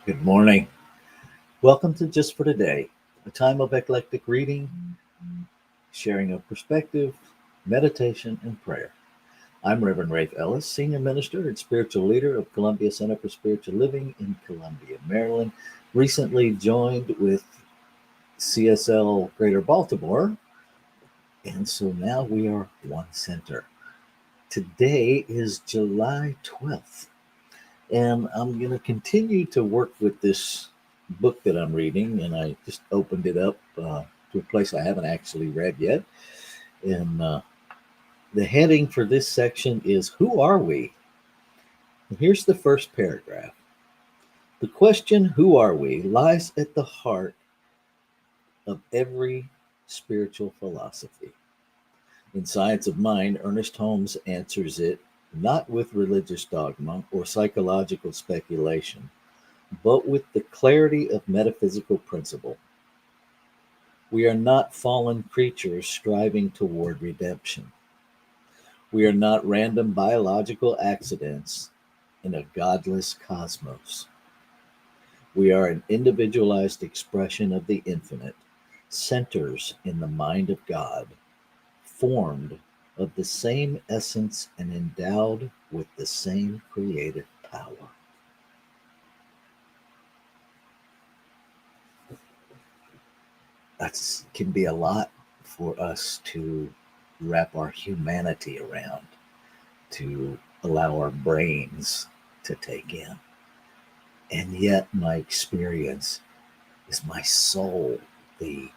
Good morning. Welcome to Just for Today, a time of eclectic reading, sharing of perspective, meditation, and prayer. I'm Reverend Rafe Ellis, Senior Minister and Spiritual Leader of Columbia Center for Spiritual Living in Columbia, Maryland. Recently joined with CSL Greater Baltimore, and so now we are one center. Today is July 12th, and I'm going to continue to work with this book that I'm reading, and I just opened it up to a place I haven't actually read yet. And the heading for this section is Who Are We? And here's the first paragraph. The question, Who are we, lies at the heart of every spiritual philosophy. In Science of Mind, Ernest Holmes answers it not with religious dogma or psychological speculation, but with the clarity of metaphysical principle. We are not fallen creatures striving toward redemption. We are not random biological accidents in a godless cosmos. We are an individualized expression of the infinite, centers in the mind of God, formed of the same essence and endowed with the same creative power. That can be a lot for us to wrap our humanity around, to allow our brains to take in. And yet, my experience is my soul, the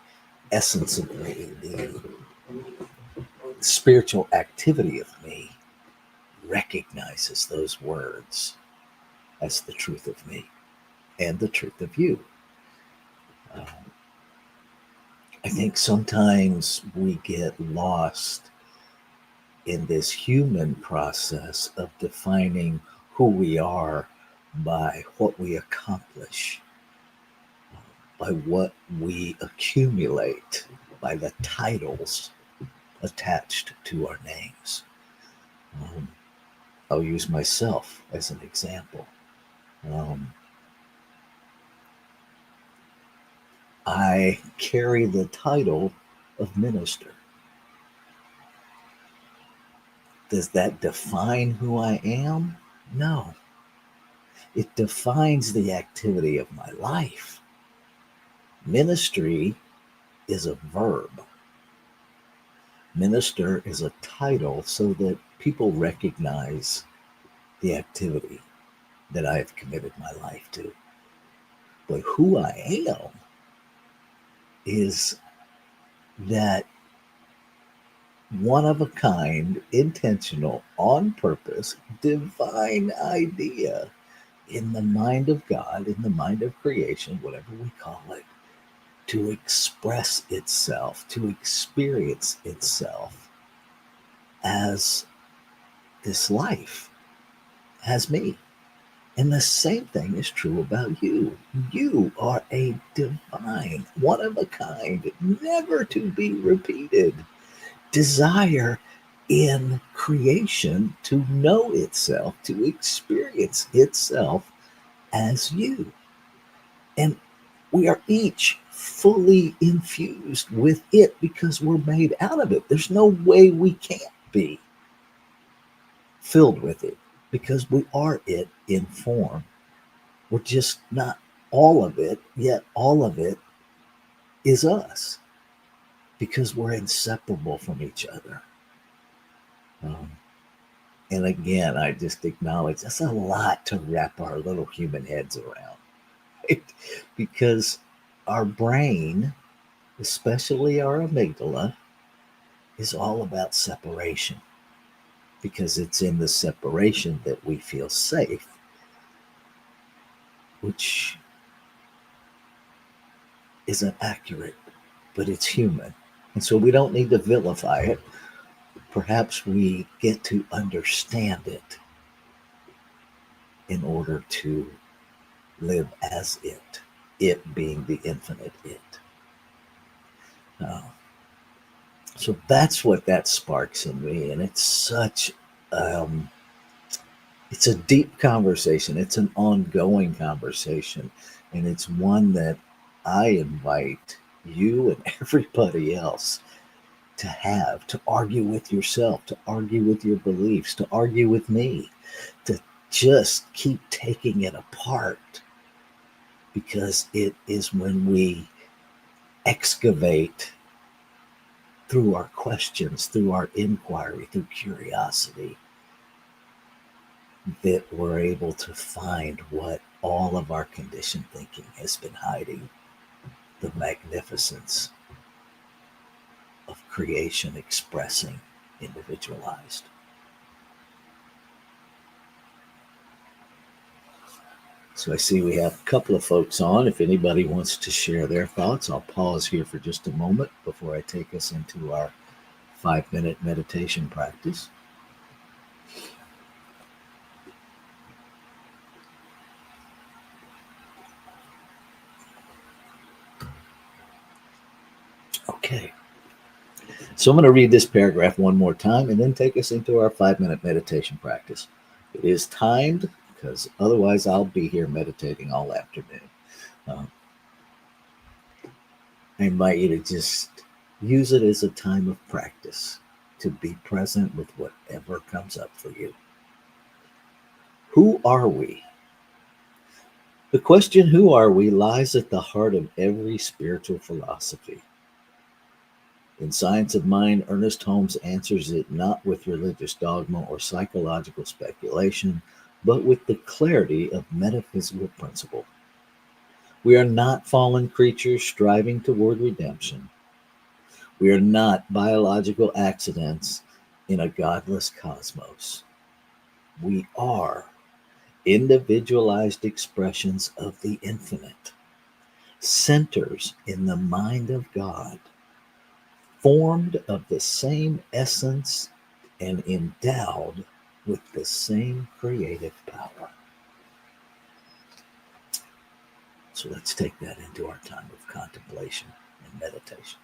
essence of me, the spiritual activity of me recognizes those words as the truth of me and the truth of you. Um, I think sometimes we get lost in this human process of defining who we are by what we accomplish, by what we accumulate, by the titles attached to our names. Um, I'll use myself as an example. Um, I carry the title of minister. Does that define who I am? No. It defines the activity of my life. Ministry is a verb. Minister is a title so that people recognize the activity that I have committed my life to. But who I am is that one of a kind, intentional, on purpose, divine idea in the mind of God, in the mind of creation, whatever we call it, to express itself, to experience itself as this life, as me. And the same thing is true about you. You are a divine, one of a kind, never to be repeated desire in creation to know itself, to experience itself as you. And we are each fully infused with it because we're made out of it. There's no way we can't be filled with it because we are it in form. We're just not all of it, yet all of it is us because we're inseparable from each other. Um, and again, I just acknowledge that's a lot to wrap our little human heads around, right? Because our brain, especially our amygdala, is all about separation because it's in the separation that we feel safe, which isn't accurate, but it's human. And so we don't need to vilify it. Perhaps we get to understand it in order to live as it being the infinite it. Uh, so that's what that sparks in me. And it's such um, It's a deep conversation, it's an ongoing conversation, and it's one that I invite you and everybody else to have, to argue with yourself, to argue with your beliefs, to argue with me, to just keep taking it apart, because it is when we excavate through our questions, through our inquiry, through curiosity, that we're able to find what all of our conditioned thinking has been hiding, the magnificence of creation expressing individualized. So I see we have a couple of folks on. If anybody wants to share their thoughts, I'll pause here for just a moment before I take us into our 5-minute meditation practice. Okay. So I'm going to read this paragraph one more time and then take us into our 5-minute meditation practice. It is timed because otherwise I'll be here meditating all afternoon. I invite you to just use it as a time of practice, to be present with whatever comes up for you. Who are we? The question, who are we, lies at the heart of every spiritual philosophy. In Science of Mind, Ernest Holmes answers it not with religious dogma or psychological speculation, but with the clarity of metaphysical principle. We are not fallen creatures striving toward redemption. We are not biological accidents in a godless cosmos. We are individualized expressions of the infinite, centers in the mind of God, formed of the same essence and endowed with the same creative power. So let's take that into our time of contemplation and meditation.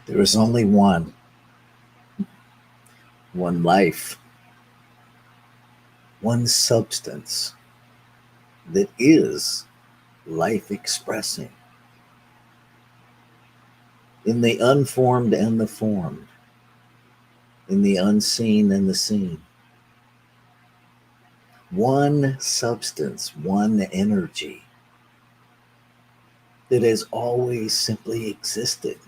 There is only one life, one substance that is life expressing in the unformed and the formed, in the unseen and the seen. One substance, one energy that has always simply existed.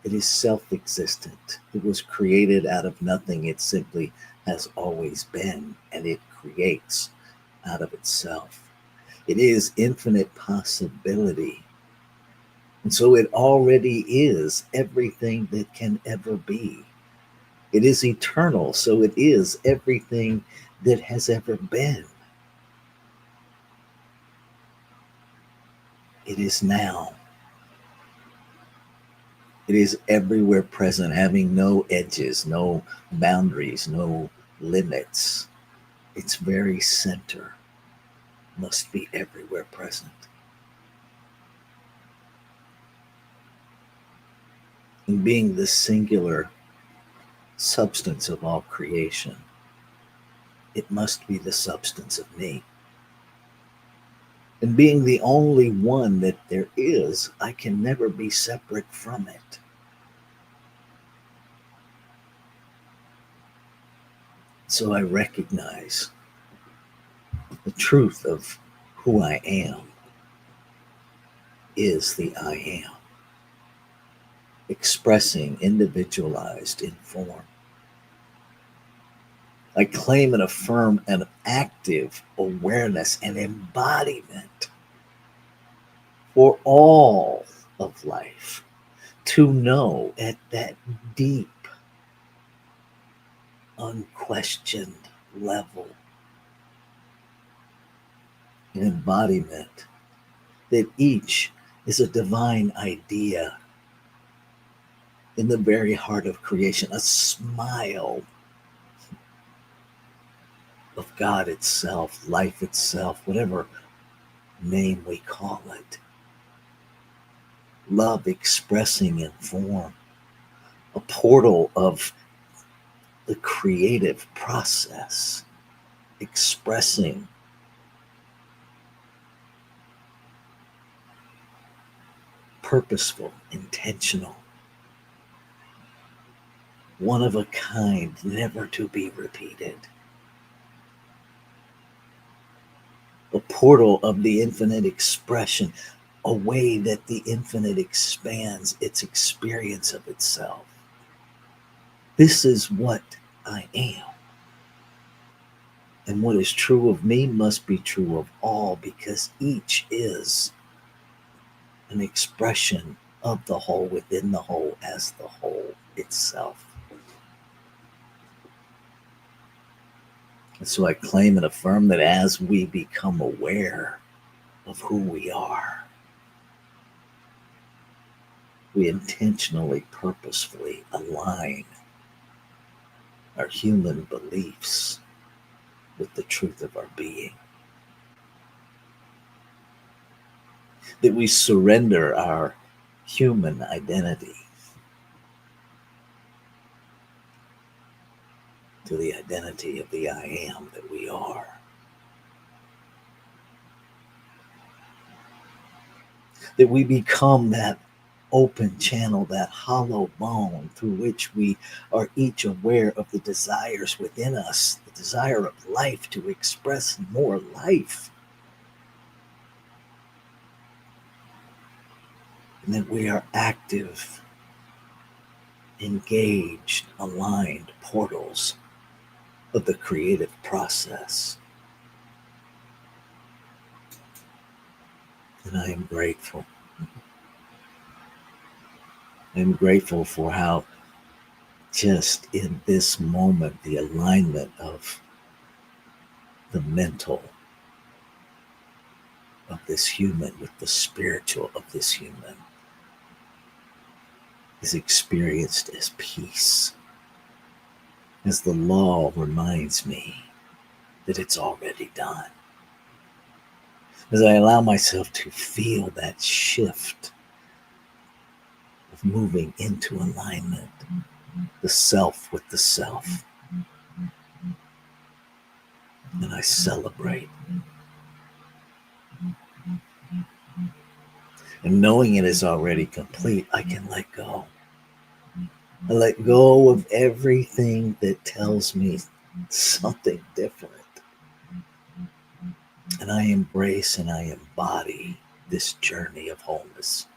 It is self existent. It was created out of nothing. It simply has always been, and it creates out of itself. It is infinite possibility. And so it already is everything that can ever be. It is eternal, so it is everything that has ever been. It is now. It is everywhere present, having no edges, no boundaries, no limits. Its very center must be everywhere present. And being the singular substance of all creation, it must be the substance of me. And being the only one that there is, I can never be separate from it. So I recognize the truth of who I am is the I am, expressing individualized in form. I claim and affirm an active awareness and embodiment for all of life to know at that deep, unquestioned level, an embodiment that each is a divine idea in the very heart of creation, a smile of God itself, life itself, whatever name we call it. Love expressing in form, a portal of the creative process, expressing purposeful, intentional, one of a kind, never to be repeated. A portal of the infinite expression, a way that the infinite expands its experience of itself. This is what I am. And what is true of me must be true of all, because each is an expression of the whole within the whole as the whole itself. And so I claim and affirm that as we become aware of who we are, we intentionally, purposefully align our human beliefs with the truth of our being. That we surrender our human identity to the identity of the I am that we are. That we become that open channel, that hollow bone through which we are each aware of the desires within us, the desire of life to express more life. And that we are active, engaged, aligned portals of the creative process. And I am grateful. I'm grateful for how just in this moment, the alignment of the mental of this human with the spiritual of this human is experienced as peace, as the law reminds me that it's already done. As I allow myself to feel that shift moving into alignment, the self with the self. And I celebrate. And knowing it is already complete, I can let go. I let go of everything that tells me something different. And I embrace and I embody this journey of wholeness.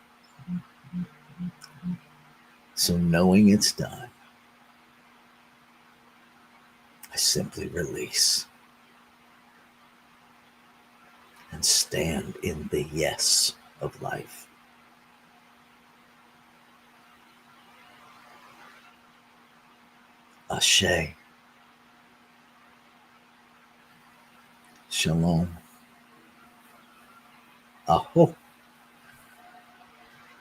So knowing it's done, I simply release and stand in the yes of life. Ashe. Shalom. Aho.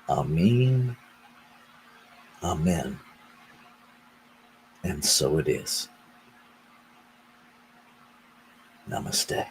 Amin. Amen. And so it is. Namaste.